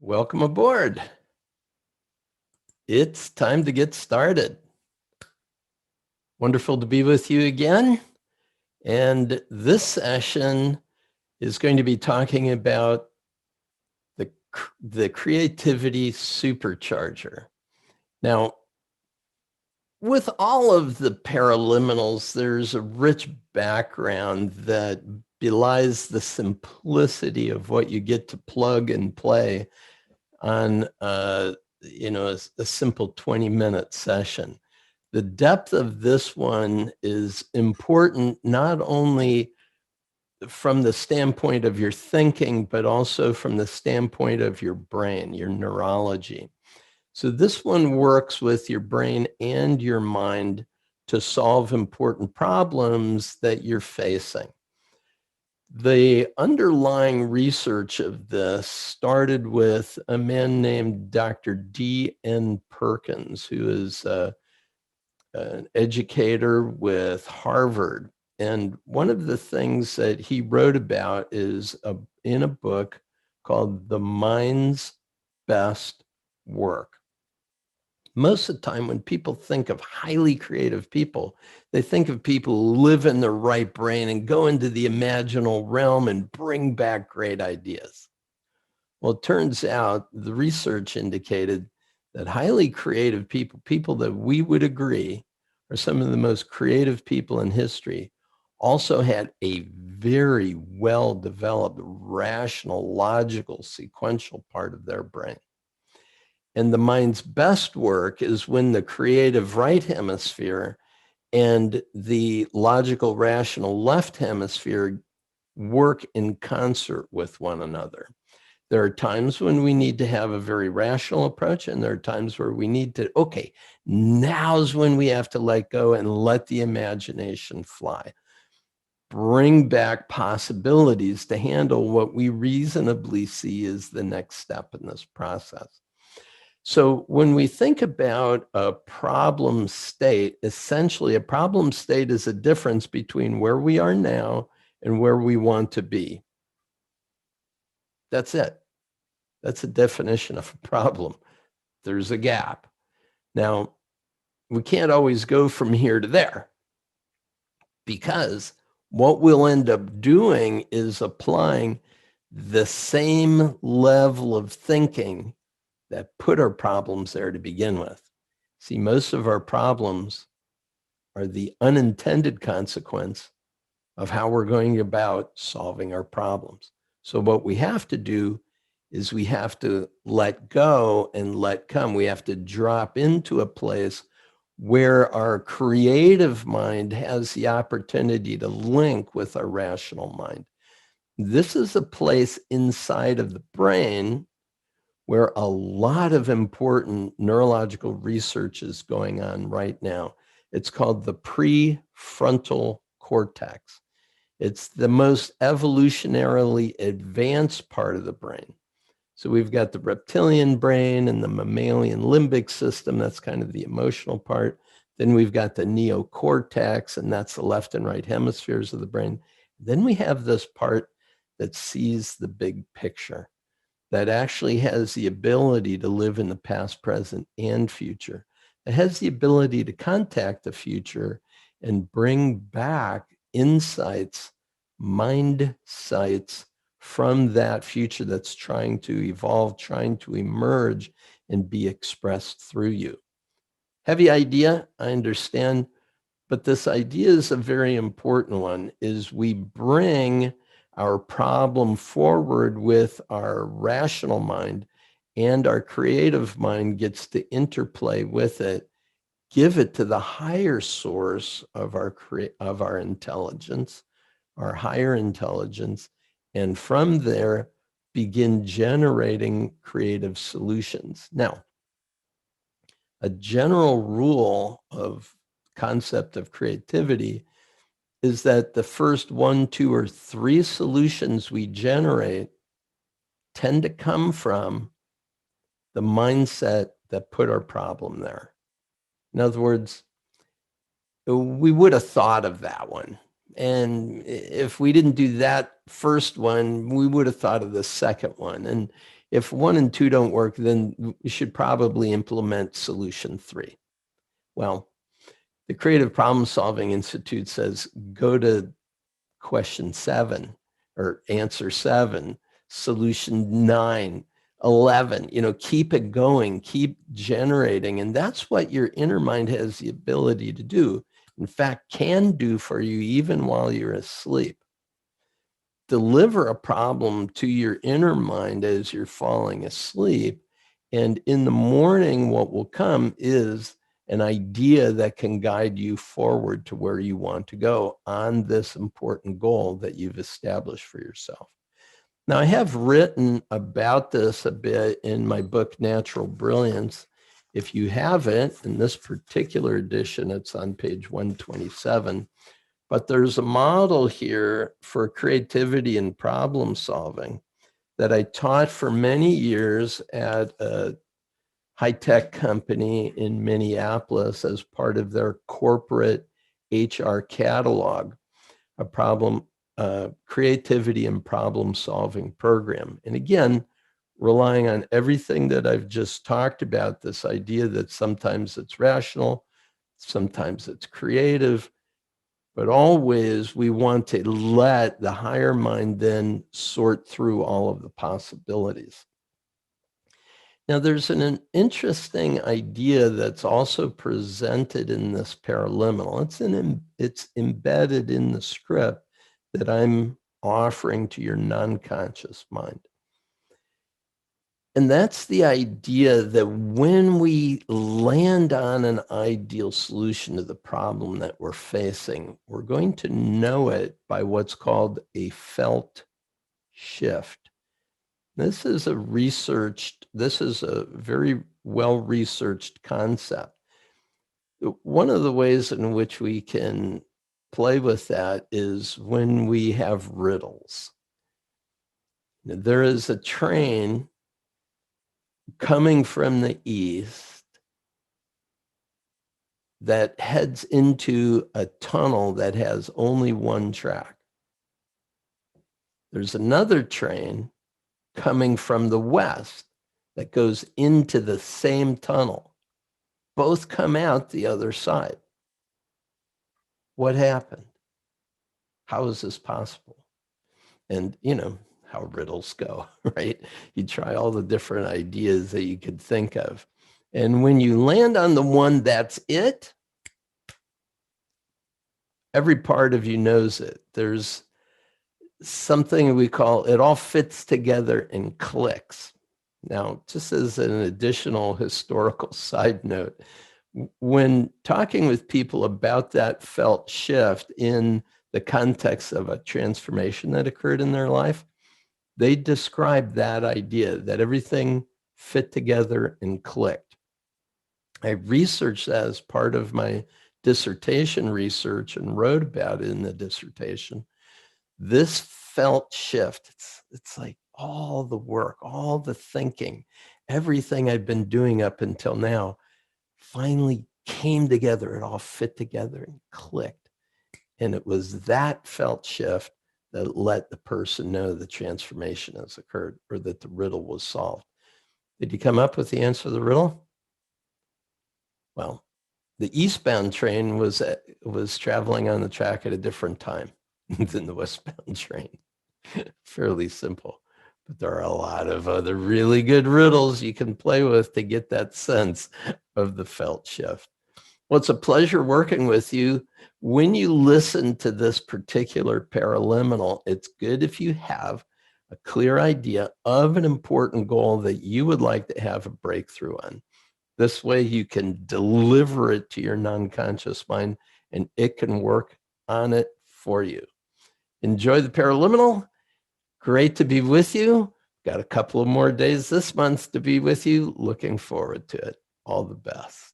Welcome aboard. It's time to get started. Wonderful to be with you again. And this session is going to be talking about the creativity supercharger. Now, with all of the paraliminals, there's a rich background that belies the simplicity of what you get to plug and play on a simple 20-minute session. The depth of this one is important not only from the standpoint of your thinking, but also from the standpoint of your brain, your neurology. So this one works with your brain and your mind to solve important problems that you're facing. The underlying research of this started with a man named Dr. D.N. Perkins, who is an educator with Harvard. And one of the things that he wrote about is in a book called The Mind's Best Work. Most of the time when people think of highly creative people, they think of people who live in their right brain and go into the imaginal realm and bring back great ideas. Well, it turns out the research indicated that highly creative people that we would agree are some of the most creative people in history, also had a very well-developed, rational, logical, sequential part of their brain. And the mind's best work is when the creative right hemisphere and the logical, rational left hemisphere work in concert with one another. There are times when we need to have a very rational approach, and there are times where we need to, okay, now's when we have to let go and let the imagination fly. Bring back possibilities to handle what we reasonably see as the next step in this process. So when we think about a problem state, essentially a problem state is a difference between where we are now and where we want to be. That's it. That's a definition of a problem. There's a gap. Now, we can't always go from here to there, because what we'll end up doing is applying the same level of thinking that put our problems there to begin with. See, most of our problems are the unintended consequence of how we're going about solving our problems. So what we have to do is we have to let go and let come. We have to drop into a place where our creative mind has the opportunity to link with our rational mind. This is a place inside of the brain where a lot of important neurological research is going on right now. It's called the prefrontal cortex. It's the most evolutionarily advanced part of the brain. So we've got the reptilian brain and the mammalian limbic system. That's kind of the emotional part. Then we've got the neocortex, and that's the left and right hemispheres of the brain. Then we have this part that sees the big picture, that actually has the ability to live in the past, present, and future. It has the ability to contact the future and bring back insights, mind sights from that future that's trying to evolve, trying to emerge and be expressed through you. Heavy idea, I understand, but this idea is a very important one, is we bring our problem forward with our rational mind, and our creative mind gets to interplay with it, give it to the higher source of our intelligence, our higher intelligence, and from there begin generating creative solutions. Now, a general rule of concept of creativity is that the first 1, 2, or 3 solutions we generate tend to come from the mindset that put our problem there. In other words, we would have thought of that one. And if we didn't do that first one, we would have thought of the second one. And If 1 and 2 don't work, then you should probably implement solution 3. Well, the Creative Problem Solving Institute says go to question 7 or answer 7, solution 9, 11, keep it going, keep generating. And that's what your inner mind has the ability to do. In fact, can do for you even while you're asleep. Deliver a problem to your inner mind as you're falling asleep. And in the morning, what will come is an idea that can guide you forward to where you want to go on this important goal that you've established for yourself. Now, I have written about this a bit in my book, Natural Brilliance. If you haven't, in this particular edition, it's on page 127. But there's a model here for creativity and problem solving that I taught for many years at a high-tech company in Minneapolis as part of their corporate HR catalog, a creativity and problem solving program. And again, relying on everything that I've just talked about, this idea that sometimes it's rational, sometimes it's creative, but always we want to let the higher mind then sort through all of the possibilities. Now, there's an interesting idea that's also presented in this paraliminal. It's embedded in the script that I'm offering to your non-conscious mind. And that's the idea that when we land on an ideal solution to the problem that we're facing, we're going to know it by what's called a felt shift. This is a very well-researched concept. One of the ways in which we can play with that is when we have riddles. There is a train coming from the east that heads into a tunnel that has only one track. There's another train coming from the west that goes into the same tunnel. Both come out the other side. What happened? How is this possible? And you know how riddles go, right? You try all the different ideas that you could think of. And when you land on the one that's it, every part of you knows it. There's something we call, it all fits together and clicks. Now, just as an additional historical side note, when talking with people about that felt shift in the context of a transformation that occurred in their life, they describe that idea that everything fit together and clicked. I researched that as part of my dissertation research and wrote about it in the dissertation. This felt shift, it's like all the work, all the thinking, everything I'd been doing up until now finally came together. It all fit together and clicked. And it was that felt shift that let the person know the transformation has occurred or that the riddle was solved. Did you come up with the answer to the riddle? Well, the eastbound train was traveling on the track at a different time than the westbound train. Fairly simple. But there are a lot of other really good riddles you can play with to get that sense of the felt shift. Well, it's a pleasure working with you. When you listen to this particular paraliminal, it's good if you have a clear idea of an important goal that you would like to have a breakthrough on. This way you can deliver it to your non-conscious mind and it can work on it for you. Enjoy the paraliminal. Great to be with you. Got a couple of more days this month to be with you. Looking forward to it. All the best.